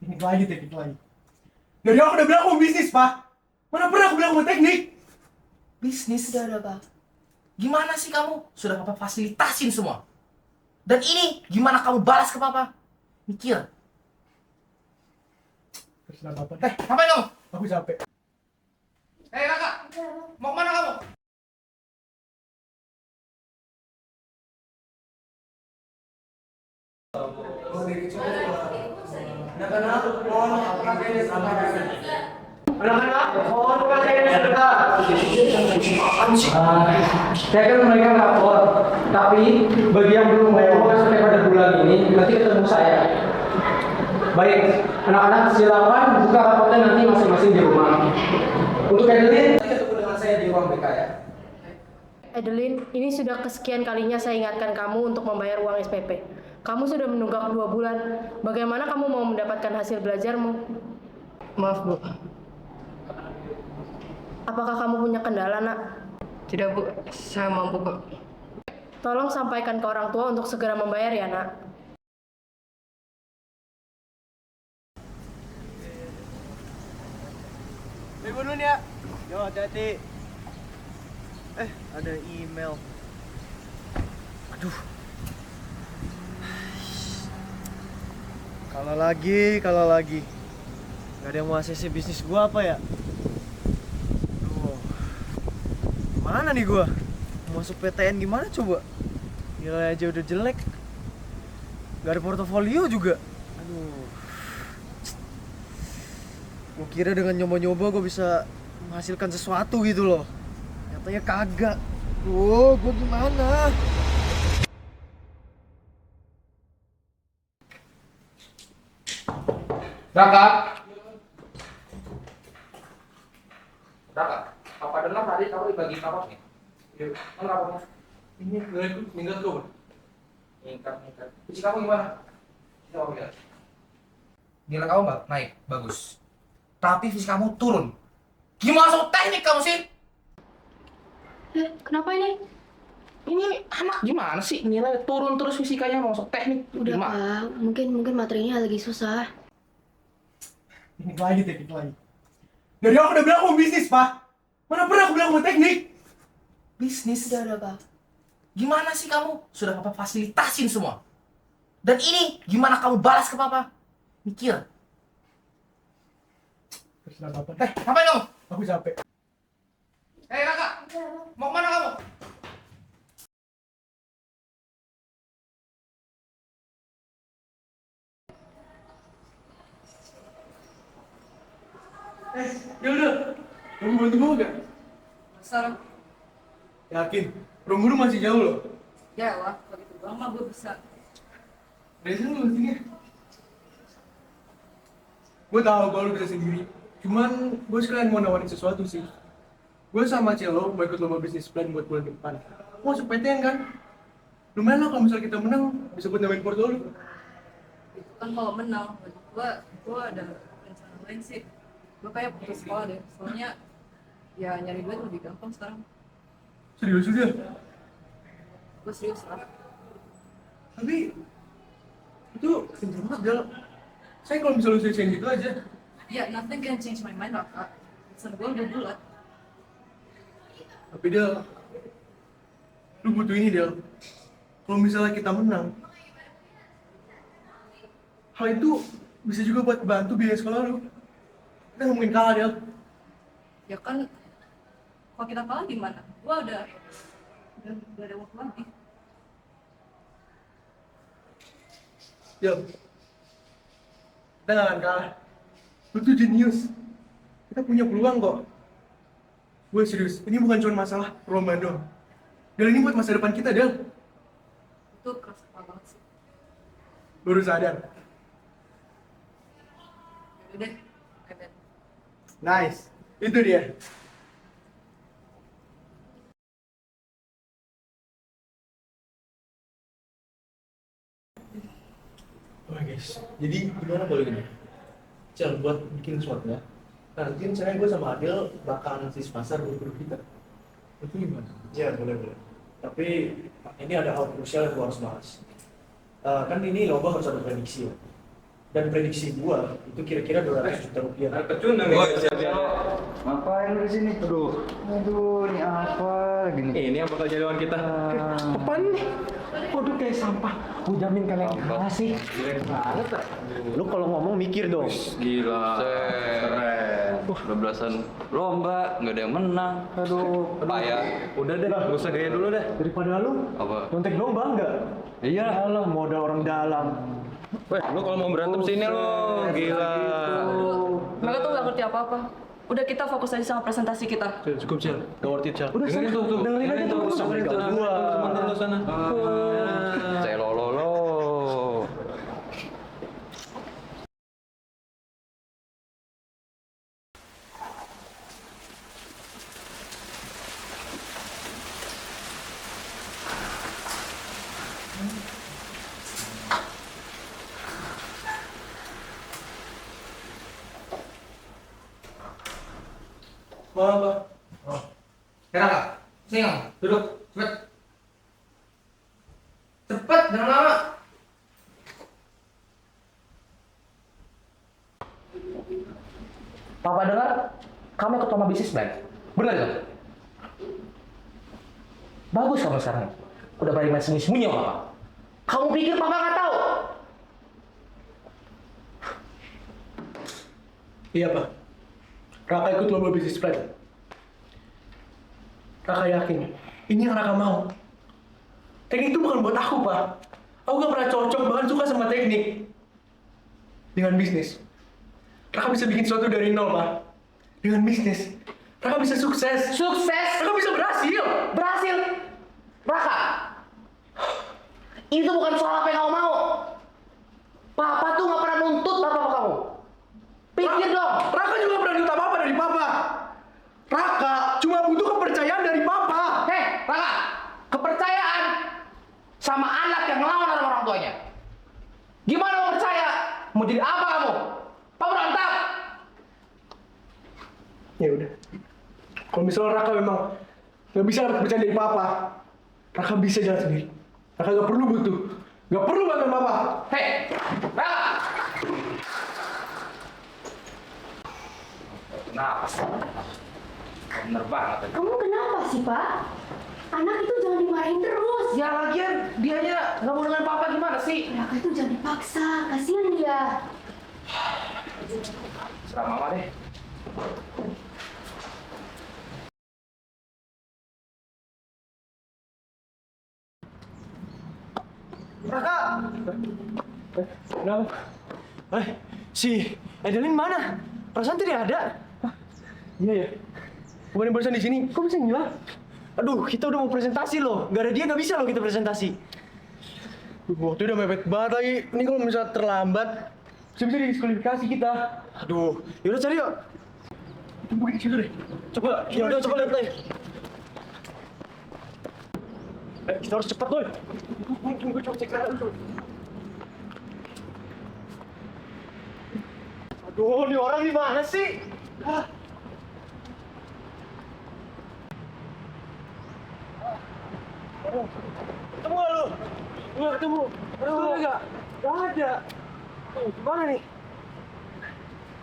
Teknik lagi. Dari aku udah bilang aku mau bisnis, Pak. Mana pernah aku bilang aku mau teknik? Bisnis? Udah, Pak. Gimana sih kamu? Sudah papa fasilitasin semua. Dan ini gimana kamu balas ke papa? Mikir. Terserah Bapak. Ngapain kamu? Aku capek. Raka, mau kemana kamu? Anak-anak, mohon pakaian sebentar. Saya kan mereka lapor, tapi bagi yang belum mau sampai pada bulan ini, nanti ketemu saya. Baik, anak-anak silakan buka rapotnya nanti masing-masing di rumah. Untuk Adeline, nanti ketemu dengan saya di ruang BK ya. Adeline, ini sudah kesekian kalinya saya ingatkan kamu untuk membayar uang SPP. Kamu sudah menunggak 2 bulan. Bagaimana kamu mau mendapatkan hasil belajarmu? Maaf, Bu. Apakah kamu punya kendala, Nak? Tidak, Bu. Saya mampu kok. Tolong sampaikan ke orang tua untuk segera membayar ya, Nak. Ibu dulu ya. Yo, hati-hati. Ada email. Aduh. Kalau lagi. Gak ada yang mau ACC bisnis gua apa ya? Aduh. Mana nih gua? Mau masuk PTN gimana coba? Nilai aja udah jelek. Gak ada portofolio juga. Aduh. Gue kira dengan nyoba-nyoba gue bisa menghasilkan sesuatu gitu loh. Nyatanya kagak. Gue gimana? Raka, apa dengar tadi kamu dibagi kapok nih? Iya. Mana kapoknya? Ini nilai minggat kau, Bang. Ingkat. Fisik kamu gimana? Coba lihat. Nilai kamu naik, bagus. Tapi fisik kamu turun. Gimana soal teknik kamu sih? Kenapa ini? Ini anak gimana sih? Nilai turun terus fisikanya mau masuk teknik. Udah, Gimana? Pak. Mungkin materinya lagi susah. Teknik lagi. Dari aku udah bilang aku mau bisnis, Pak. Mana pernah aku bilang aku mau teknik? Bisnis? Udah, Pak. Gimana sih kamu? Sudah papa fasilitasin semua. Dan ini gimana kamu balas ke papa? Mikir. Terserah Bapak. Ngapain kamu? Aku capek. Raka, mau kemana kamu? Ya udah. Kamu bantu gue gak? Sekarang, Yakin? Ruang guru masih jauh loh. ya lah, begitu doang mah gue bisa. Dari sana lu sini. Gue tahu kalau lu bisa sendiri. Cuman gue sekalian mau nawarin sesuatu sih. Gue sama Celo mau ikut lomba bisnis plan buat bulan depan. Mau masuk PTN kan? Lumayan lah kalau misalnya kita menang bisa buat nambahin portfolio. Itu kan kalau menang, gue ada rencana lain sih. Gue kayak putus sekolah deh, soalnya ya nyari duit lebih gampang sekarang. Serius udah. Gue serius lah. Tapi itu kenceng banget Del. Saya kalau misalnya saya gitu aja. Ya, nothing can change my mind lah, Kak. Pesan gue udah bulat. Tapi Del, lu butuh ini Del. Kalau misalnya kita menang, hal itu bisa juga buat bantu biaya sekolah lu. Kita nggak mungkin kalah Del. Ya kan, kalau kita kalah gimana? Gue udah gak ada waktu lagi. Del, kita nggak akan kalah. Lu tuh jenius. Kita punya peluang kok. Gue serius, ini bukan cuma masalah perlombaan doang. Del, ini buat masa depan kita Del. Itu keras kepala banget sih. Baru sadar. Yaudah deh, I bet. Nice, itu dia. Oke guys, jadi gimana kalau gini? Cel, buat bikin sesuatu ya. Nanti misalnya gue sama Adel bakal ngasih pasar buat grup kita. Itu gimana? Ya boleh. Tapi ini ada hal krusial yang gue harus bahas. Kan ini lomba harus ada prediksi ya. Dan prediksi gua itu kira-kira 200 juta rupiah. Pecundang Ngapain lu di sini? Aduh, ini apa gini? Ini yang bakal jadi lawan kita. Apaan nih? Waduh kayak sampah. Gua jamin kalian kalah sih. Lu kalau ngomong mikir dong. Gila. Keren. 12-an lomba, nggak ada yang menang. Aduh, payah. Udah deh, gak usah gaya dulu deh. Daripada lu Apa? nyontek dong bangga. Iya. Alah, modal orang dalam. Weh, lu kalau mau berantem sini lo. Gila. Mereka tuh nggak ngerti apa-apa. Udah kita fokus aja sama presentasi kita. Cukup, Cil. Gak worth it, Cil. Udah Dengerin sana, tuh. dengerin aja tuh. Dengerin tuh. Gua. Teman lu sana. Celololo. Mau apa? Sekarang kak, sini kamu, duduk, cepet. Cepet, jangan lama. Papa dengar kamu ikut lomba bisnis plan. Benar itu? Bagus kamu sekarang. Udah balik main sembunyi-sembunyi sama Papa. Kamu pikir Papa nggak tahu? Iya, Pak. Raka ikut lomba bisnis plan. Raka yakin, ini yang Raka mau. Teknik itu bukan buat aku, Pak. Aku gak pernah cocok, bahkan suka sama teknik. Dengan bisnis, Raka bisa bikin sesuatu dari nol, Pak. Dengan bisnis, Raka bisa sukses. Sukses! Raka bisa berhasil. Berhasil! Raka! Itu bukan soal apa yang kamu mau. Papa tuh nggak pernah nuntut apa-apa kamu. Pikir dong. Raka juga pernah minta apa-apa dari Papa. Raka cuma butuh kepercayaan dari Papa. Hei, Raka! Kepercayaan sama anak yang ngelawan sama orang tuanya. Gimana mau percaya? Mau jadi apa kamu? Pemberontak! Ya udah. Kalau misalnya Raka memang nggak bisa dapat kepercayaan dari Papa, Raka bisa jalan sendiri. Raka nggak perlu butuh, nggak perlu bantuan Papa. Hei, Raka! Kenapa sih? Bener banget. Kamu kenapa sih, Pak? Anak itu jangan dimarahin terus. Ya lagian dianya nggak mau dengan papa gimana sih? Raka itu jangan dipaksa, kasihan dia. Serah mama deh. Raka! Kenapa? Si Adeline mana? Perasaan tadi ada. Iya ya. Bukan barusan di sini. Kok bisa ngilang? Aduh, kita udah mau presentasi loh. Gak ada dia nggak bisa loh kita presentasi. Waktu udah mepet banget lagi. Ini kalau misalnya terlambat, bisa didiskualifikasi kita. Aduh, yaudah cari yuk. Tunggu di situ deh. Coba, yaudah coba lihat deh. Kita harus cepat, Boy. Tunggu, coba cek dulu. Aduh, ini orang di mana sih? Ketemu gak lu? Nggak ketemu. Aduh, nggak ada. Gimana nih?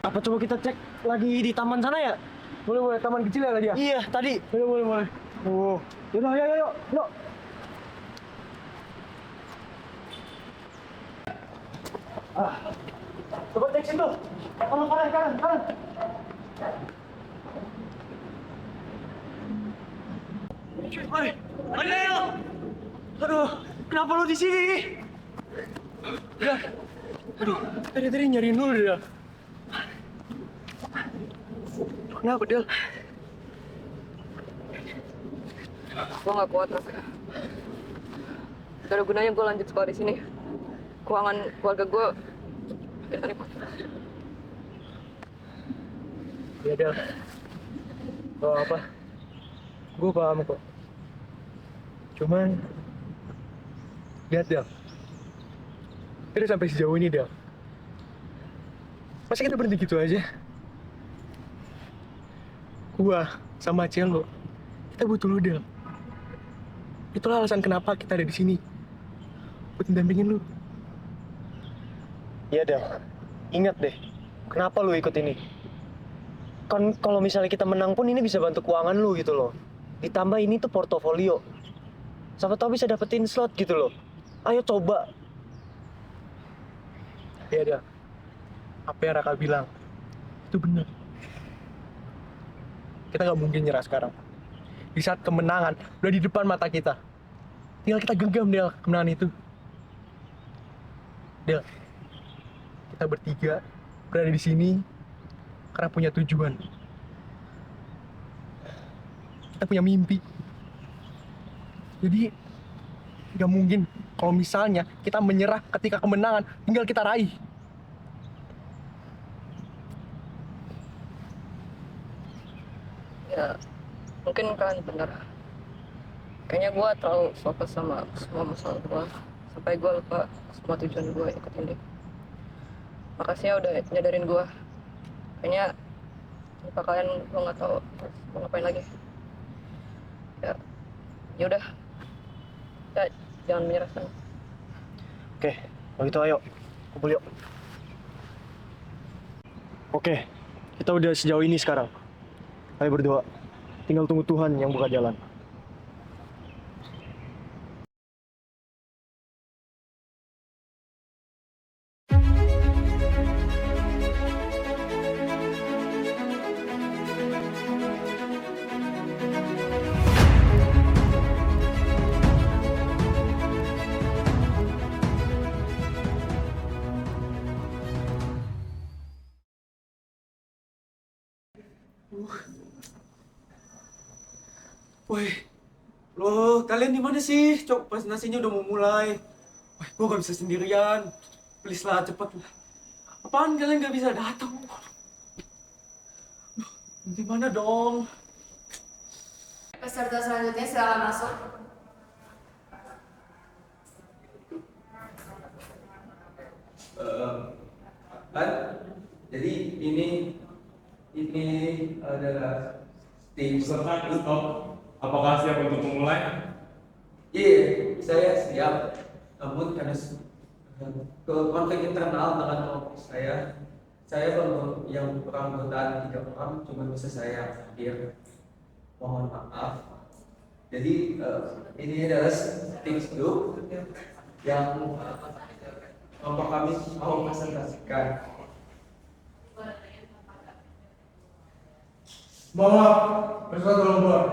Apa coba kita cek lagi di taman sana ya? Boleh, taman kecil ya tadi ya? Iya, tadi. Boleh. Oh, yaudah, yuk. Coba cek situ. Kanan. Woi, Adel! Aduh, kenapa lu di sini? Ya. Aduh, tadi nyariin dulu dia. Kenapa, Del? Gue nggak kuat, Raka. Gak ada gunanya gue lanjut sekolah di sini. Keuangan keluarga gue makin ribet. Ya, Del. Gak apa. Gue paham kok. Cuman, lihat, Del. Kita udah sampai sejauh ini, Del. Masa kita berhenti gitu aja? Gua sama Celo, kita butuh lu, Del. Itulah alasan kenapa kita ada di sini. Buat mendampingin lu. Iya, Del. ingat deh, kenapa lu ikut ini? Kan kalau misalnya kita menang pun ini bisa bantu keuangan lu gitu loh. Ditambah ini tuh portofolio. Siapa tahu bisa dapetin slot gitu loh. Ayo coba. Iya dia. Apa yang Raka bilang itu benar. Kita nggak mungkin nyerah sekarang. Di saat kemenangan udah di depan mata kita, tinggal kita genggam Del kemenangan itu. Del, kita bertiga berada di sini karena punya tujuan. Kita punya mimpi. Jadi nggak mungkin kalau misalnya kita menyerah ketika kemenangan tinggal kita raih. Ya, mungkin kalian benar. Kayaknya gue terlalu fokus sama semua masalah gue sampai gue lupa semua tujuan gue ikut ini. Makasih ya udah nyadarin gue. Kayaknya lupa kalian gue nggak tahu mau ngapain lagi. Ya udah. Ya, jangan menyerah sana. Oke, kalau gitu ayo kumpul yuk. Oke, kita udah sejauh ini sekarang. Ayo berdoa. Tinggal tunggu Tuhan yang buka jalan. Woi, loh kalian di mana sih? Cok, pas nasinya udah mau mulai. Woi, gua gak bisa sendirian. Please lah, cepet lah. Apaan kalian gak bisa datang? Gimana dong? Peserta selanjutnya silakan masuk. Kan? Jadi ini adalah tim Peserta stop. Apakah siap untuk memulai? Iya, saya siap. Namun karena ke konflik internal dengan kelompok saya baru yang beranggotaan 3 orang cuma bisa saya hadir. Mohon maaf. Jadi ini adalah tim grup yang kelompok kami mau presentasikan. Maaf, peserta tolong keluar.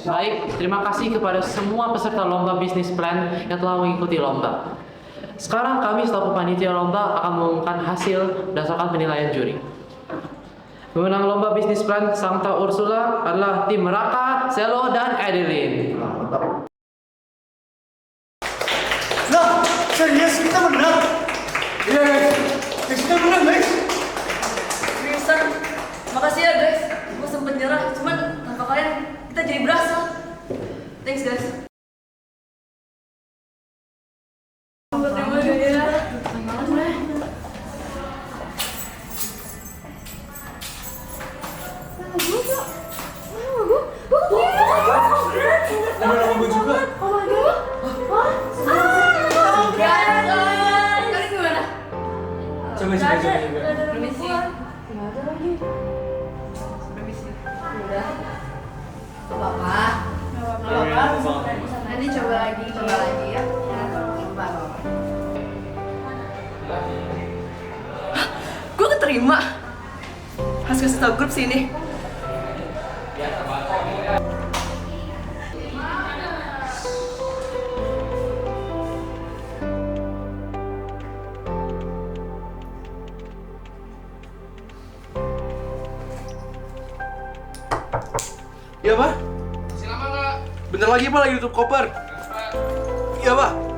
Baik, terima kasih kepada semua peserta lomba bisnis plan yang telah mengikuti lomba. Sekarang kami selaku panitia lomba akan mengumumkan hasil berdasarkan penilaian juri. Pemenang lomba bisnis plan Santa Ursula adalah tim Raka, Selo, dan Adeline. Nah, serius kita menang. Yes, kita menang guys. Seriusan, makasih ya guys. Gue sempet nyerah, cuman tanpa kalian kita jadi berhasil. Thanks guys. Coba. Permisi. Udah. Apa-apa. Nanti coba lagi ya. Coba. Gue keterima. Harus kasih tau grup sini. Iya, Pak. Masih lama nggak? Bentar lagi, Pak, lagi tutup koper. Iya, Pak.